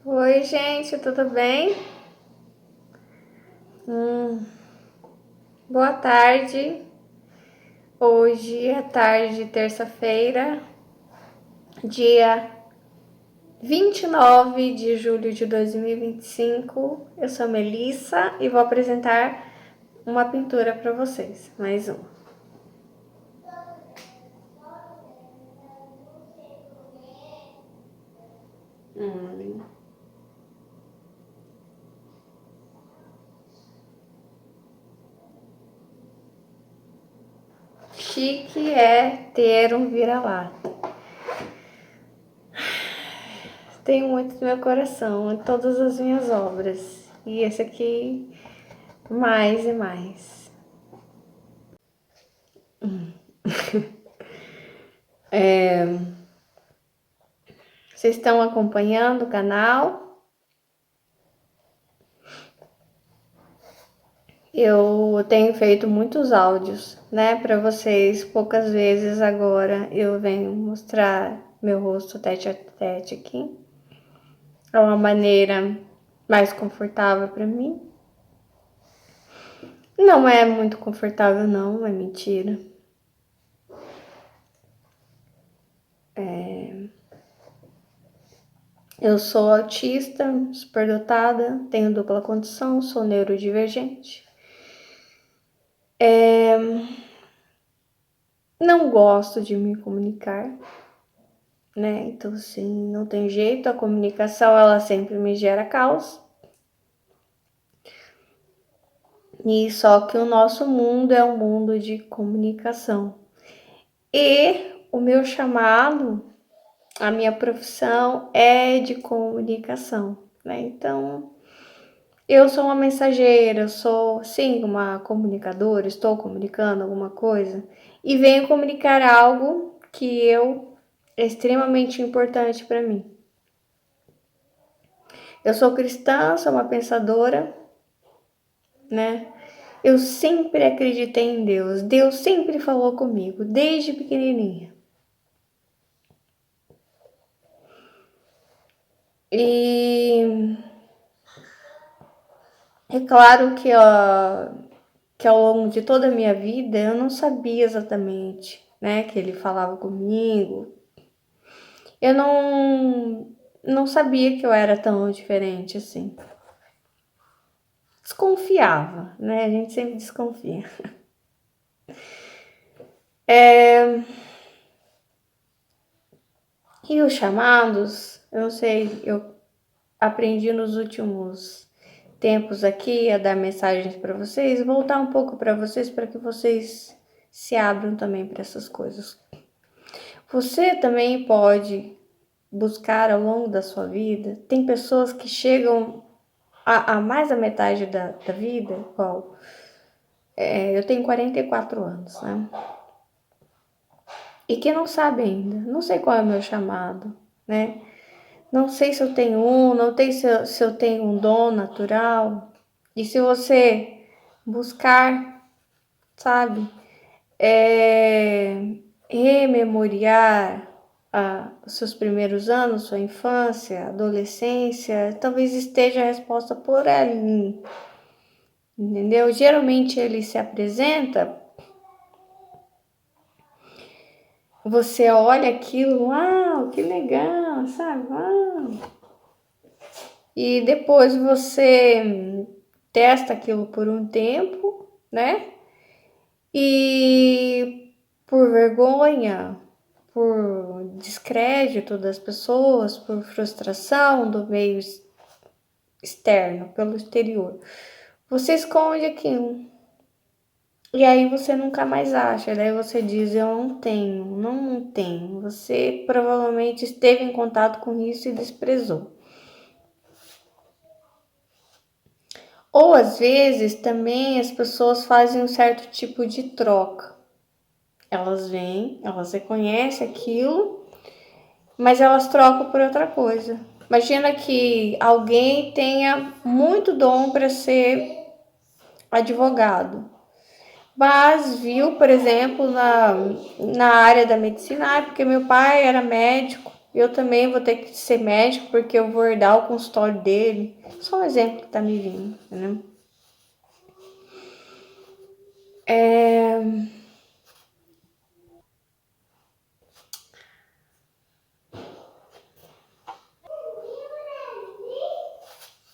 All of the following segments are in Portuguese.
Oi, gente, tudo bem? Boa tarde. Hoje é tarde de terça-feira, dia 29 de julho de 2025. Eu sou Melissa e vou apresentar uma pintura para vocês. Mais uma. Chique é ter um vira-lata. Tenho muito no meu coração, em todas as minhas obras. E esse aqui, mais e mais. Vocês estão acompanhando o canal? Eu tenho feito muitos áudios, né, para vocês. Poucas vezes agora eu venho mostrar meu rosto tete a tete aqui. É uma maneira mais confortável para mim. Não é muito confortável, não, é mentira. Eu sou autista, superdotada, tenho dupla condição, sou neurodivergente. Não gosto de me comunicar, né? Então, assim, não tem jeito, a comunicação, ela sempre me gera caos. E só que o nosso mundo é um mundo de comunicação. E o meu chamado, a minha profissão é de comunicação, né? Então, eu sou uma mensageira, eu sou, sim, uma comunicadora, estou comunicando alguma coisa e venho comunicar algo que é extremamente importante para mim. Eu sou cristã, sou uma pensadora, né? Eu sempre acreditei em Deus. Deus sempre falou comigo, desde pequenininha. E é claro que ao longo de toda a minha vida eu não sabia exatamente, né, que ele falava comigo. Eu não sabia que eu era tão diferente assim. Desconfiava, né? A gente sempre desconfia. E os chamados, eu não sei, eu aprendi nos últimos tempos aqui a dar mensagens para vocês, voltar um pouco para vocês para que vocês se abram também para essas coisas. Você também pode buscar ao longo da sua vida. Tem pessoas que chegam a mais da metade da vida, igual eu tenho 44 anos, né? E que não sabe ainda, não sei qual é o meu chamado, né? Não sei se eu tenho não sei se eu tenho um dom natural. E se você buscar, sabe, rememoriar os seus primeiros anos, sua infância, adolescência, talvez esteja a resposta por ali, entendeu? Geralmente ele se apresenta, você olha aquilo, uau, que legal, sabe? Uau. E depois você testa aquilo por um tempo, né? E por vergonha, por descrédito das pessoas, por frustração do meio externo, pelo exterior, você esconde aquilo. E aí você nunca mais acha, daí você diz, eu não tenho. Você provavelmente esteve em contato com isso e desprezou. Ou às vezes também as pessoas fazem um certo tipo de troca. Elas vêm, elas reconhecem aquilo, mas elas trocam por outra coisa. Imagina que alguém tenha muito dom para ser advogado, mas viu, por exemplo, na área da medicina, porque meu pai era médico, Eu também vou ter que ser médico porque eu vou herdar o consultório dele. Só um exemplo que tá me vindo, né?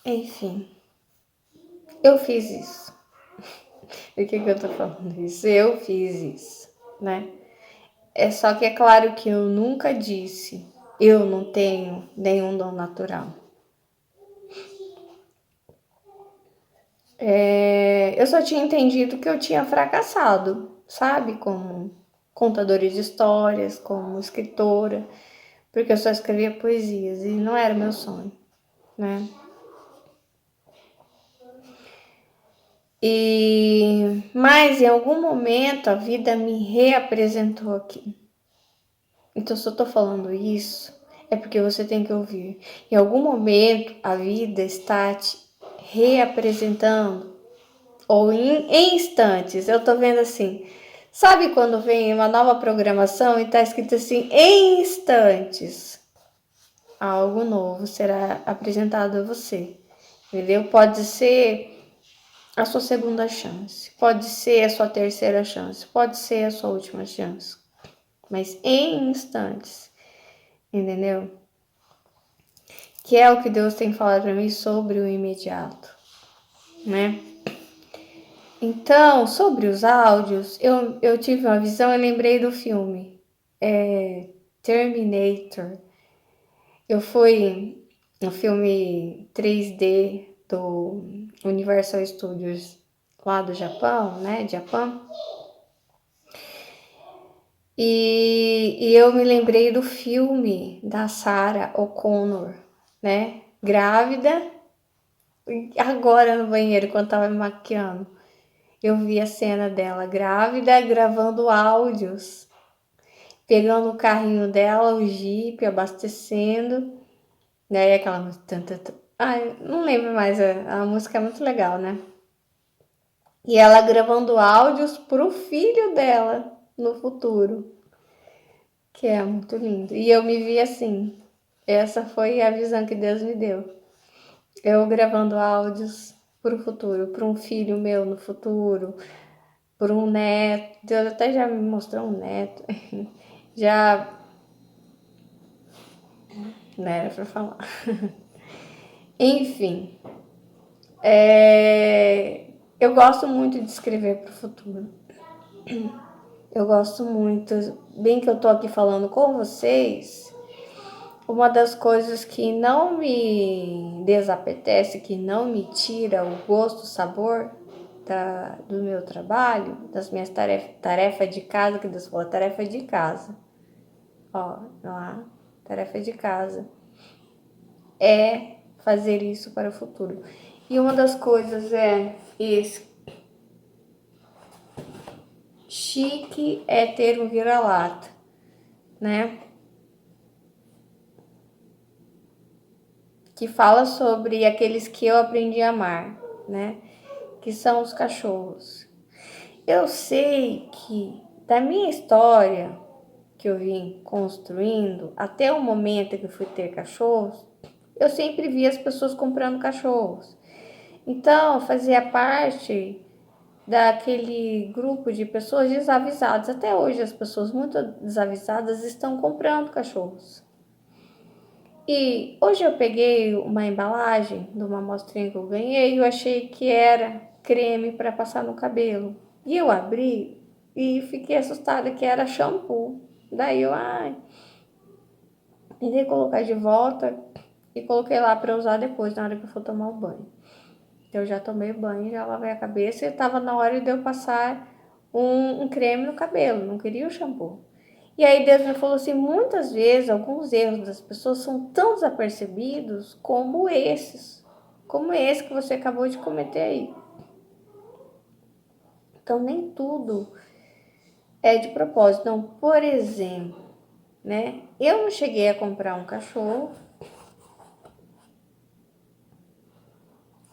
Enfim, eu fiz isso. Por que eu tô falando isso? Eu fiz isso, né? É só que é claro que eu nunca disse eu não tenho nenhum dom natural. Eu só tinha entendido que eu tinha fracassado, sabe? Como contadora de histórias, como escritora, porque eu só escrevia poesias e não era meu sonho, né? Mas em algum momento a vida me reapresentou aqui. Então, se eu tô falando isso, é porque você tem que ouvir. Em algum momento a vida está te reapresentando, ou em instantes. Eu tô vendo assim. Sabe quando vem uma nova programação e tá escrito assim, em instantes, algo novo será apresentado a você. Entendeu? Pode ser a sua segunda chance, pode ser a sua terceira chance, pode ser a sua última chance, mas em instantes, entendeu? Que é o que Deus tem falado para mim sobre o imediato, né? Então, sobre os áudios, eu tive uma visão e lembrei do filme Terminator. Eu fui no filme 3D do Universal Studios lá do Japão, né? Japão. E eu me lembrei do filme da Sarah O'Connor, né? Grávida, agora no banheiro, quando tava me maquiando. Eu vi a cena dela grávida, gravando áudios, pegando o carrinho dela, o Jeep, abastecendo, né? E aquela música. Ai, não lembro mais, a música é muito legal, né? E ela gravando áudios pro filho dela no futuro, que é muito lindo. E eu me vi assim. Essa foi a visão que Deus me deu. Eu gravando áudios para o futuro, para um filho meu no futuro, por um neto. Deus até já me mostrou um neto. Já. Não era para falar. Enfim. Eu gosto muito de escrever para o futuro. Eu gosto muito. Bem que eu tô aqui falando com vocês. Uma das coisas que não me desapetece, que não me tira o gosto, o sabor do meu trabalho, das minhas tarefas de casa, que Deus falou, tarefa de casa. Ó, não há tarefa de casa. É fazer isso para o futuro. E uma das coisas é esse. Chique é ter um vira-lata, né? Que fala sobre aqueles que eu aprendi a amar, né? Que são os cachorros. Eu sei que da minha história que eu vim construindo até o momento que eu fui ter cachorros, eu sempre vi as pessoas comprando cachorros. Então, fazia parte daquele grupo de pessoas desavisadas. Até hoje, as pessoas muito desavisadas estão comprando cachorros. E hoje eu peguei uma embalagem de uma amostrinha que eu ganhei e eu achei que era creme para passar no cabelo. E eu abri e fiquei assustada que era shampoo. Daí eu, tentei colocar de volta e coloquei lá para usar depois, na hora que eu for tomar o banho. Eu já tomei banho, já lavei a cabeça e estava na hora de eu passar um creme no cabelo, não queria o shampoo. E aí Deus me falou assim, muitas vezes alguns erros das pessoas são tão desapercebidos como esse que você acabou de cometer aí. Então nem tudo é de propósito. Então, por exemplo, né? Eu não cheguei a comprar um cachorro,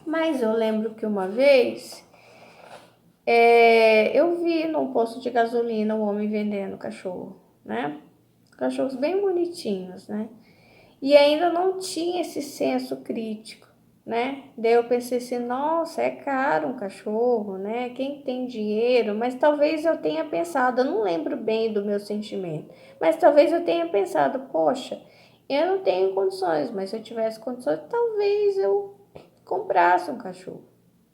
mas eu lembro que uma vez eu vi num posto de gasolina um homem vendendo cachorro, né? cachorros bem bonitinhos, né? E ainda não tinha esse senso crítico, né? Daí eu pensei assim, nossa, é caro um cachorro, né? Quem tem dinheiro, mas talvez eu tenha pensado, eu não lembro bem do meu sentimento, mas talvez eu tenha pensado, poxa, eu não tenho condições, mas se eu tivesse condições, talvez eu comprasse um cachorro,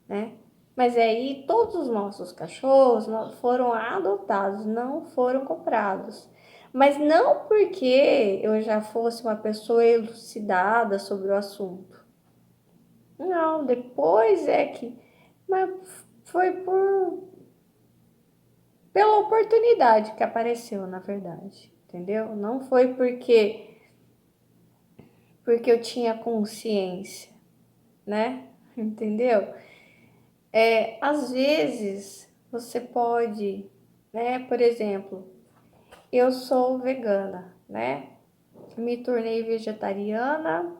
né? Mas aí todos os nossos cachorros foram adotados, não foram comprados. Mas não porque eu já fosse uma pessoa elucidada sobre o assunto. Não, depois é que. Mas foi pela oportunidade que apareceu, na verdade. Entendeu? Não foi porque eu tinha consciência, né? Entendeu? Às vezes você pode, né? Por exemplo, eu sou vegana, né? Me tornei vegetariana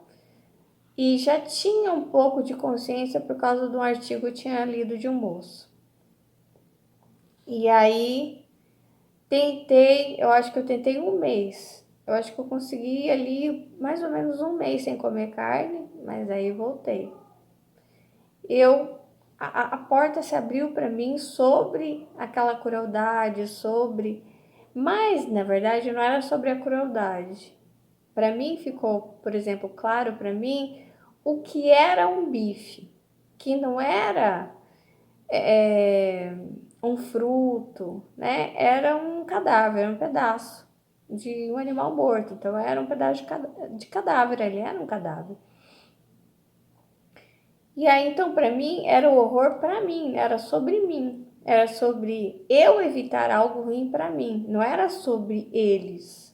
e já tinha um pouco de consciência por causa de um artigo que eu tinha lido de um moço. E aí tentei, eu acho que eu tentei um mês. Eu acho que eu consegui ali mais ou menos um mês sem comer carne, mas aí voltei. Eu a porta se abriu para mim sobre aquela crueldade, sobre, mas na verdade não era sobre a crueldade. Para mim ficou, por exemplo, claro para mim o que era um bife, que não era um fruto, né? Era um cadáver, era um pedaço de um animal morto. Então era um pedaço de cadáver, ele era um cadáver. E aí, então, para mim, era o horror para mim, era sobre mim. Era sobre eu evitar algo ruim para mim, não era sobre eles.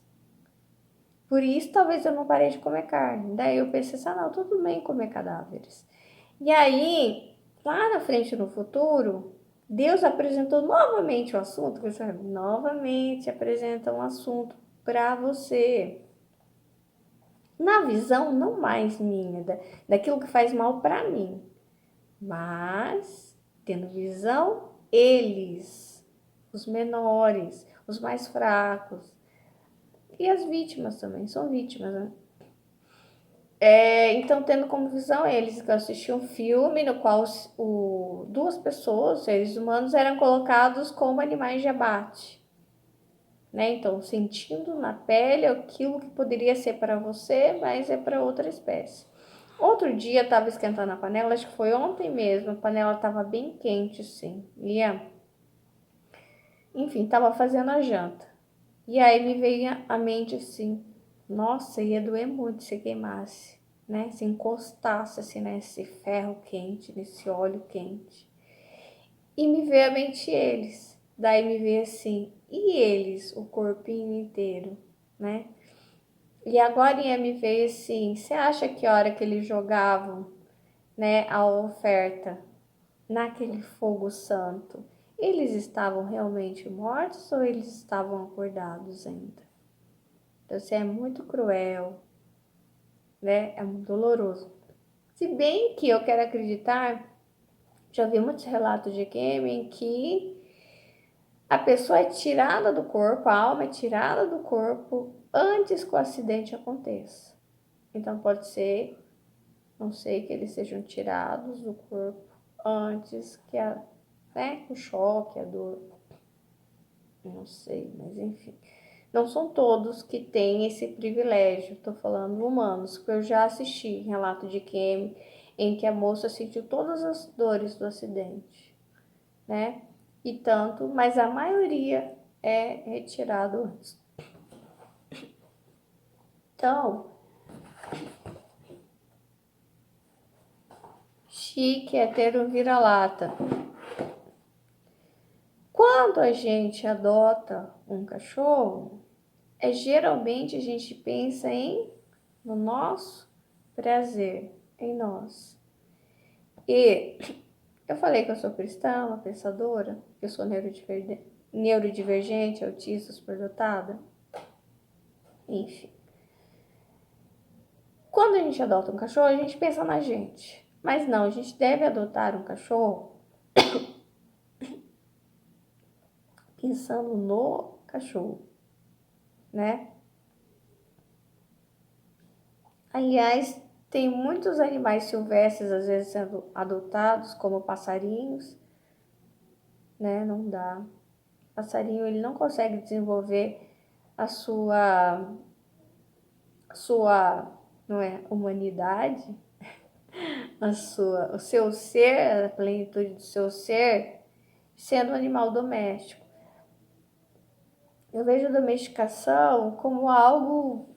Por isso, talvez eu não parei de comer carne. Daí eu pensei assim, não, tudo bem comer cadáveres. E aí, lá na frente, no futuro, Deus apresentou novamente o assunto, você novamente apresenta um assunto para você. Na visão, não mais minha, daquilo que faz mal para mim, mas tendo visão, eles, os menores, os mais fracos, e as vítimas também, são vítimas, né? Então, tendo como visão eles, que eu assisti um filme no qual duas pessoas, seres humanos, eram colocados como animais de abate, né? Então, sentindo na pele aquilo que poderia ser para você, mas é para outra espécie. Outro dia, estava esquentando a panela, acho que foi ontem mesmo, a panela estava bem quente, sim. Enfim, estava fazendo a janta. E aí me veio à mente assim, nossa, ia doer muito se queimasse, né? Se encostasse assim nesse ferro quente, nesse óleo quente. E me veio à mente eles. Daí me veio assim, e eles, o corpinho inteiro, né? E agora me veio assim, você acha que a hora que eles jogavam, né, a oferta naquele fogo santo, eles estavam realmente mortos ou eles estavam acordados ainda? Então, isso é muito cruel, né? É muito doloroso. Se bem que eu quero acreditar, já vi muitos relatos de game em que a pessoa é tirada do corpo, a alma é tirada do corpo antes que o acidente aconteça. Então pode ser, não sei, que eles sejam tirados do corpo antes que o choque, a dor, não sei, mas enfim. Não são todos que têm esse privilégio, estou falando humanos, porque eu já assisti relato de Kemi em que a moça sentiu todas as dores do acidente, né? E tanto, mas a maioria é retirado antes. Então, chique é ter um vira-lata. Quando a gente adota um cachorro, geralmente a gente pensa no nosso prazer, em nós. E eu falei que eu sou cristã, uma pensadora, que eu sou neurodivergente, autista, superdotada. Enfim. Quando a gente adota um cachorro, a gente pensa na gente. Mas não, a gente deve adotar um cachorro pensando no cachorro, né? Aliás, tem muitos animais silvestres, às vezes, sendo adotados, como passarinhos, né? Não dá. O passarinho, ele não consegue desenvolver a sua, não é, humanidade, o seu ser, a plenitude do seu ser, sendo um animal doméstico. Eu vejo a domesticação como algo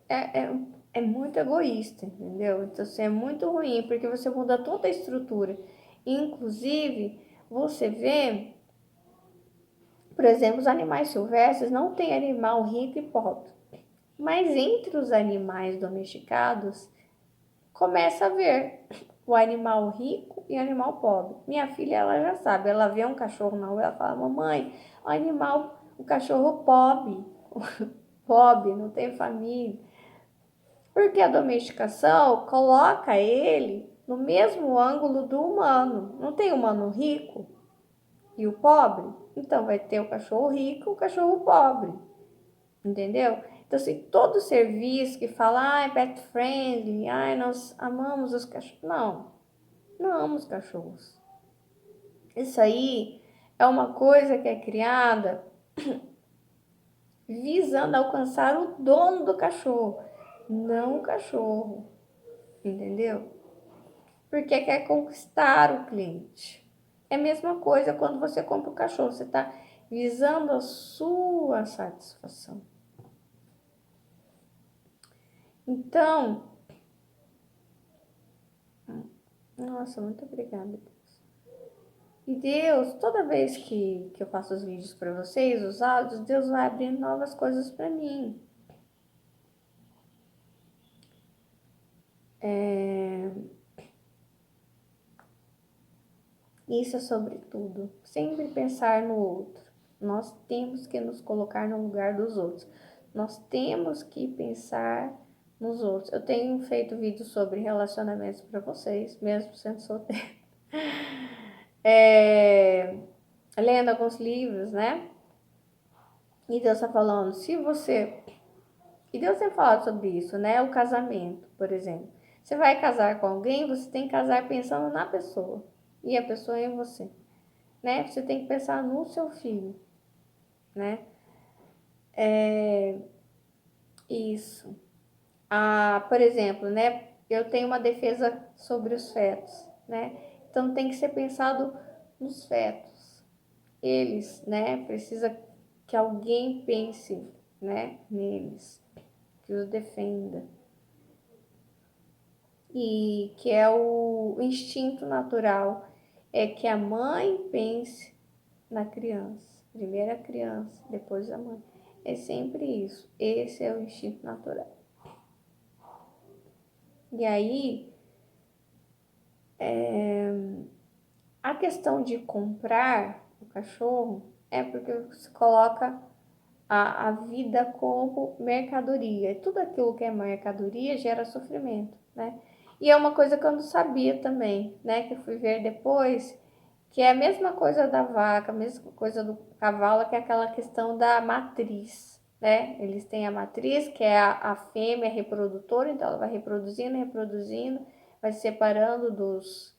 é, é, é muito egoísta, entendeu? Então, assim, é muito ruim, porque você muda toda a estrutura. Inclusive, você vê, por exemplo, os animais silvestres não tem animal rico e pobre. Mas entre os animais domesticados, começa a ver o animal rico e o animal pobre. Minha filha, ela já sabe, ela vê um cachorro na rua, ela fala, mamãe, o cachorro pobre, pobre, não tem família. Porque a domesticação coloca ele no mesmo ângulo do humano. Não tem humano rico e o pobre? Então vai ter o cachorro rico e o cachorro pobre. Entendeu? Então, assim, todo serviço que fala, pet friendly, nós amamos os cachorros. Não, não amamos cachorros. Isso aí é uma coisa que é criada visando alcançar o dono do cachorro, não o cachorro. Entendeu? Porque quer conquistar o cliente. É a mesma coisa quando você compra o cachorro, você está visando a sua satisfação. Então, nossa, muito obrigada, Deus. E Deus, toda vez que eu faço os vídeos para vocês, os áudios, Deus vai abrindo novas coisas para mim. Isso é sobre tudo. Sempre pensar no outro. Nós temos que nos colocar no lugar dos outros. Nós temos que pensar nos outros. Eu tenho feito vídeos sobre relacionamentos para vocês, mesmo sendo solteira. Lendo alguns livros, né? E Deus está falando, se você... E Deus tem falado sobre isso, né? O casamento, por exemplo. Você vai casar com alguém, você tem que casar pensando na pessoa. E a pessoa é em você. Né? Você tem que pensar no seu filho, né? Isso. Por exemplo, né? Eu tenho uma defesa sobre os fetos, né? Então tem que ser pensado nos fetos. Eles, né? Precisa que alguém pense, né? Neles, que os defenda. E que é o instinto natural, é que a mãe pense na criança. Primeiro a criança, depois a mãe. É sempre isso. Esse é o instinto natural. E aí, a questão de comprar o cachorro é porque você coloca a vida como mercadoria. E tudo aquilo que é mercadoria gera sofrimento, né? E é uma coisa que eu não sabia também, né? Que eu fui ver depois, que é a mesma coisa da vaca, a mesma coisa do cavalo, que é aquela questão da matriz, né? Eles têm a matriz, que é a fêmea reprodutora, então ela vai reproduzindo, reproduzindo, vai se separando dos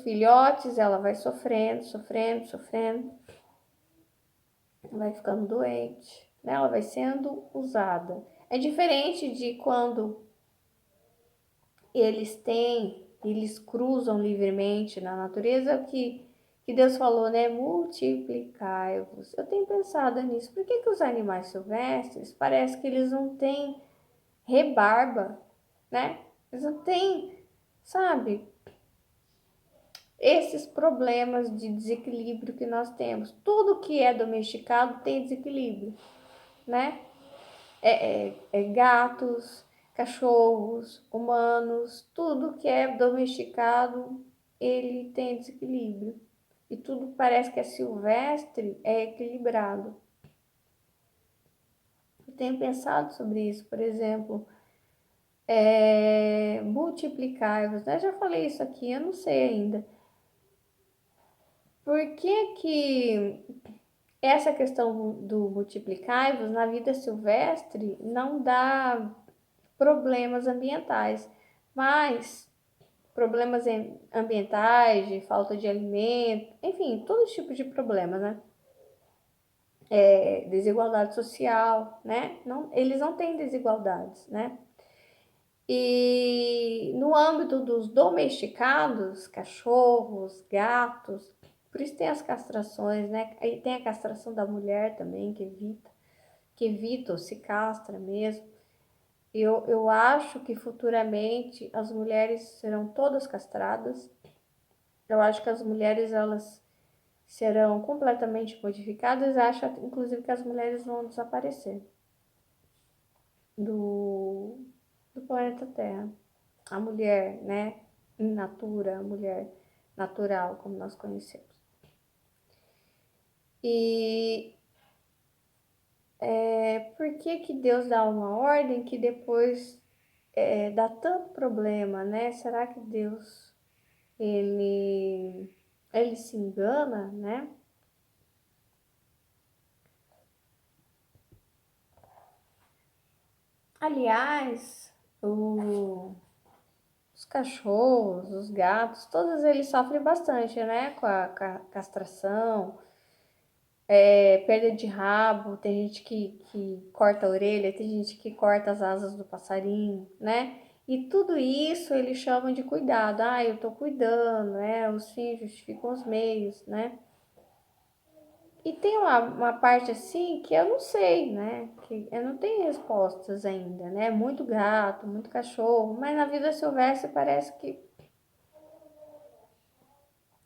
filhotes, ela vai sofrendo, sofrendo, sofrendo, vai ficando doente, né? Ela vai sendo usada. É diferente de quando eles cruzam livremente na natureza, que Deus falou, né? Multiplicai-vos. Eu tenho pensado nisso. Por que os animais silvestres parece que eles não têm rebarba, né? Eles não têm, sabe, esses problemas de desequilíbrio que nós temos. Tudo que é domesticado tem desequilíbrio, né? Gatos, cachorros, humanos, tudo que é domesticado, ele tem desequilíbrio. E tudo parece que é silvestre, é equilibrado. Eu tenho pensado sobre isso, por exemplo, multiplicar-vos. Eu já falei isso aqui, eu não sei ainda. Por que essa questão do multiplicai-vos na vida silvestre não dá problemas ambientais, mas problemas ambientais, de falta de alimento, enfim, todo tipo de problemas, né? Desigualdade social, né? Não, eles não têm desigualdades, né? E no âmbito dos domesticados, cachorros, gatos, por isso tem as castrações, né? Aí tem a castração da mulher também, que evita ou se castra mesmo. Eu acho que futuramente as mulheres serão todas castradas. Eu acho que as mulheres, elas serão completamente modificadas. Eu acho, inclusive, que as mulheres vão desaparecer do, do planeta Terra. A mulher, né, in natura, a mulher natural, como nós conhecemos. E por que que Deus dá uma ordem que depois dá tanto problema, né? Será que Deus, ele se engana, né? Aliás, os cachorros, os gatos, todos eles sofrem bastante, né? Com a castração, perda de rabo, tem gente que corta a orelha, tem gente que corta as asas do passarinho, né? E tudo isso eles chamam de cuidado. Ah, eu tô cuidando, né? Os fins justificam os meios, né? E tem uma parte assim que eu não sei, né? Que eu não tenho respostas ainda, né? Muito gato, muito cachorro, mas na vida silvestre parece que.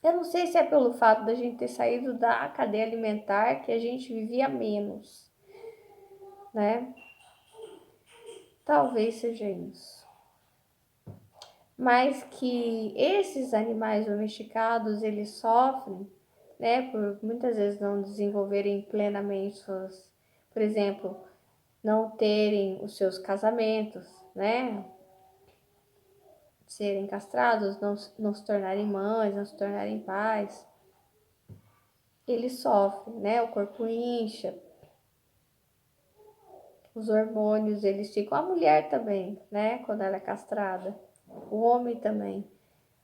Eu não sei se é pelo fato da gente ter saído da cadeia alimentar que a gente vivia menos, né? Talvez seja isso. Mas que esses animais domesticados, eles sofrem, né? Por muitas vezes não desenvolverem plenamente suas, por exemplo, não terem os seus casamentos, né? Serem castrados, não se tornarem mães, não se tornarem pais. Eles sofrem, né? O corpo incha, os hormônios, eles ficam. A mulher também, né? Quando ela é castrada. O homem também.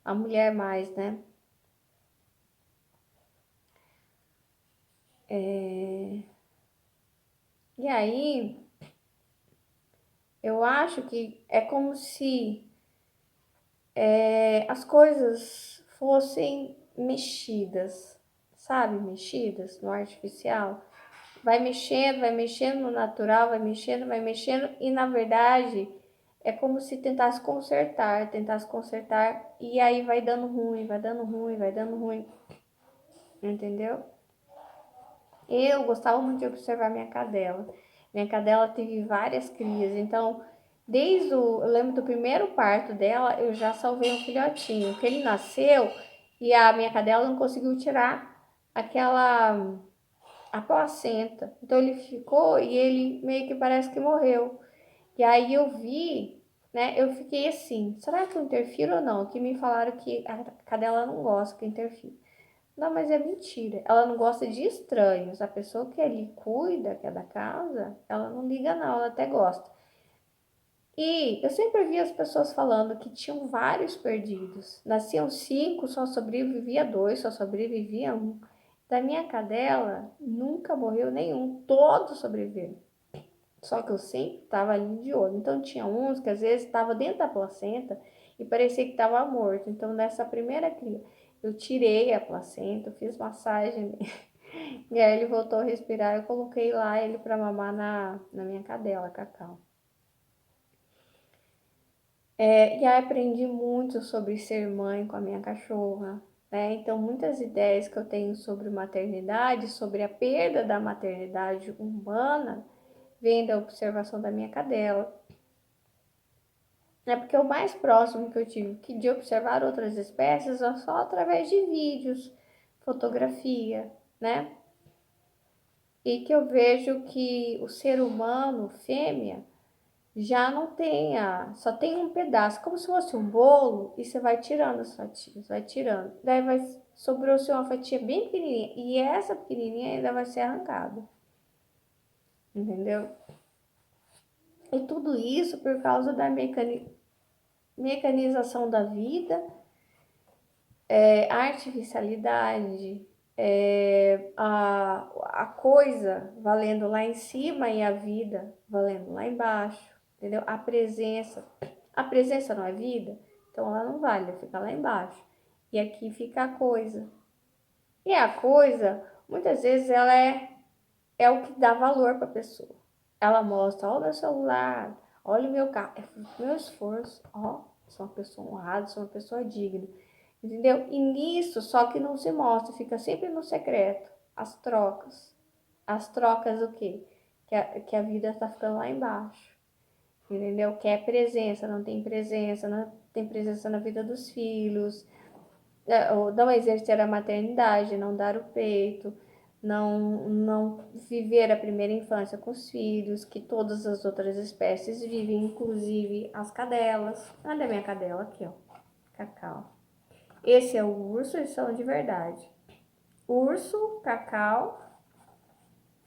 A mulher mais, né? E aí, eu acho que é como se as coisas fossem mexidas, sabe? Mexidas no artificial. Vai mexendo no natural, vai mexendo, e na verdade é como se tentasse consertar, e aí vai dando ruim, vai dando ruim, vai dando ruim, entendeu? Eu gostava muito de observar minha cadela. Minha cadela teve várias crias, então eu lembro do primeiro parto dela, eu já salvei um filhotinho, que ele nasceu e a minha cadela não conseguiu tirar aquela a placenta. Então ele ficou e ele meio que parece que morreu. E aí eu vi, né? Eu fiquei assim, será que eu interfiro ou não? Que me falaram que a cadela não gosta que eu interfira. Não, mas é mentira. Ela não gosta de estranhos. A pessoa que ali cuida, que é da casa, ela não liga não, ela até gosta. E eu sempre vi as pessoas falando que tinham vários perdidos. Nasciam 5, só sobrevivia 2, só sobrevivia um. Da minha cadela, nunca morreu nenhum, todos sobreviveram. Só que eu sempre estava ali de olho. Então tinha uns que às vezes estava dentro da placenta e parecia que estava morto. Então nessa primeira cria, eu tirei a placenta, fiz massagem e aí ele voltou a respirar. Eu coloquei lá ele para mamar na minha cadela, Cacau. E aí aprendi muito sobre ser mãe com a minha cachorra, né? Então, muitas ideias que eu tenho sobre maternidade, sobre a perda da maternidade humana, vem da observação da minha cadela. É porque o mais próximo que eu tive de observar outras espécies é só através de vídeos, fotografia, né? E que eu vejo que o ser humano, fêmea, já não tem só tem um pedaço, como se fosse um bolo, e você vai tirando as fatias, vai tirando. Daí vai sobrou-se uma fatia bem pequenininha. E essa pequenininha ainda vai ser arrancada. Entendeu? E tudo isso por causa da mecanização da vida, artificialidade, a coisa valendo lá em cima e a vida valendo lá embaixo, entendeu? A presença não é vida, então ela não vale, fica lá embaixo. E aqui fica a coisa. E a coisa, muitas vezes, ela é o que dá valor para a pessoa. Ela mostra, olha o meu celular, olha o meu carro, é o meu esforço, ó, sou uma pessoa honrada, sou uma pessoa digna. Entendeu? E nisso, só que não se mostra, fica sempre no secreto. As trocas. As trocas o quê? Que a vida tá ficando lá embaixo. Entendeu? Que é presença, não tem presença na vida dos filhos, ou não exercer a maternidade, não dar o peito, não viver a primeira infância com os filhos, que todas as outras espécies vivem, inclusive as cadelas. Olha a minha cadela aqui, ó. Cacau. Esse é o urso, eles são de verdade. Urso, Cacau,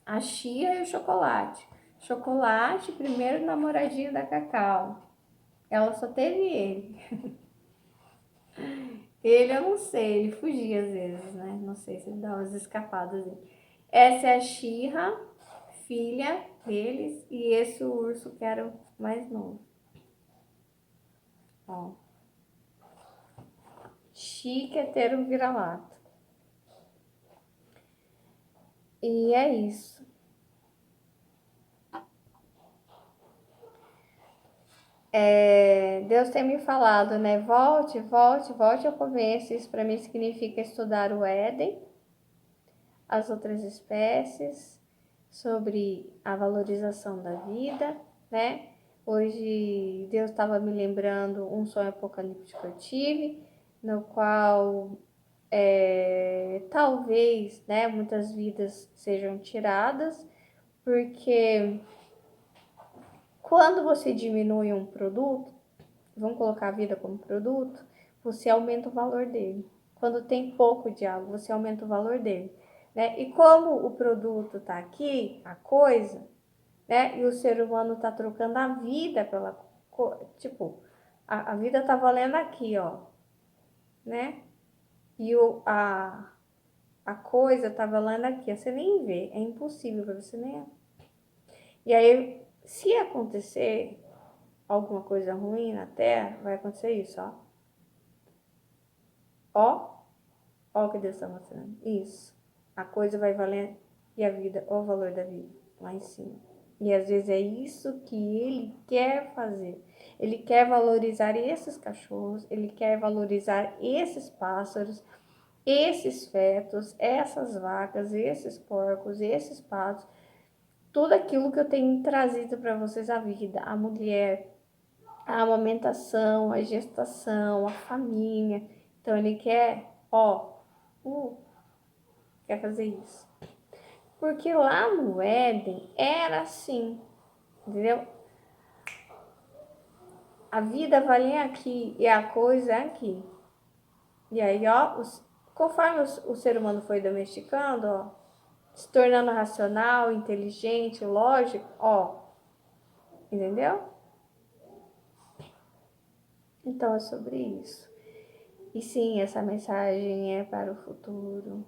a chia e o chocolate. Chocolate, primeiro namoradinho da Cacau. Ela só teve ele. Ele eu não sei, ele fugia às vezes, né? Não sei se ele dá umas escapadas. Essa é a Xirra, filha deles, e esse o urso que era o mais novo. Ó. Chique é ter um vira-lata. E é isso. Deus tem me falado, né? Volte, volte, volte ao começo. Isso para mim significa estudar o Éden, as outras espécies, sobre a valorização da vida, né? Hoje Deus estava me lembrando um sonho apocalíptico que eu tive, no qual talvez, né, muitas vidas sejam tiradas, porque quando você diminui um produto, vamos colocar a vida como produto, você aumenta o valor dele. Quando tem pouco de algo, você aumenta o valor dele. Né? E como o produto está aqui, a coisa, né? E o ser humano está trocando a vida pela... Tipo, a vida está valendo aqui, ó. Né? E a coisa está valendo aqui. Ó. Você nem vê, é impossível para você nem... E aí, se acontecer alguma coisa ruim na Terra, vai acontecer isso, ó. Ó, ó o que Deus está mostrando. Isso. A coisa vai valer e a vida, ó o valor da vida, lá em cima. E às vezes é isso que ele quer fazer. Ele quer valorizar esses cachorros, ele quer valorizar esses pássaros, esses fetos, essas vacas, esses porcos, esses patos. Tudo aquilo que eu tenho trazido para vocês, a vida, a mulher, a amamentação, a gestação, a família. Então ele quer, ó, quer fazer isso. Porque lá no Éden era assim, entendeu? A vida valia aqui e a coisa é aqui. E aí, ó, conforme o ser humano foi domesticando, ó, se tornando racional, inteligente, lógico, ó, entendeu? Então é sobre isso. E sim, essa mensagem é para o futuro.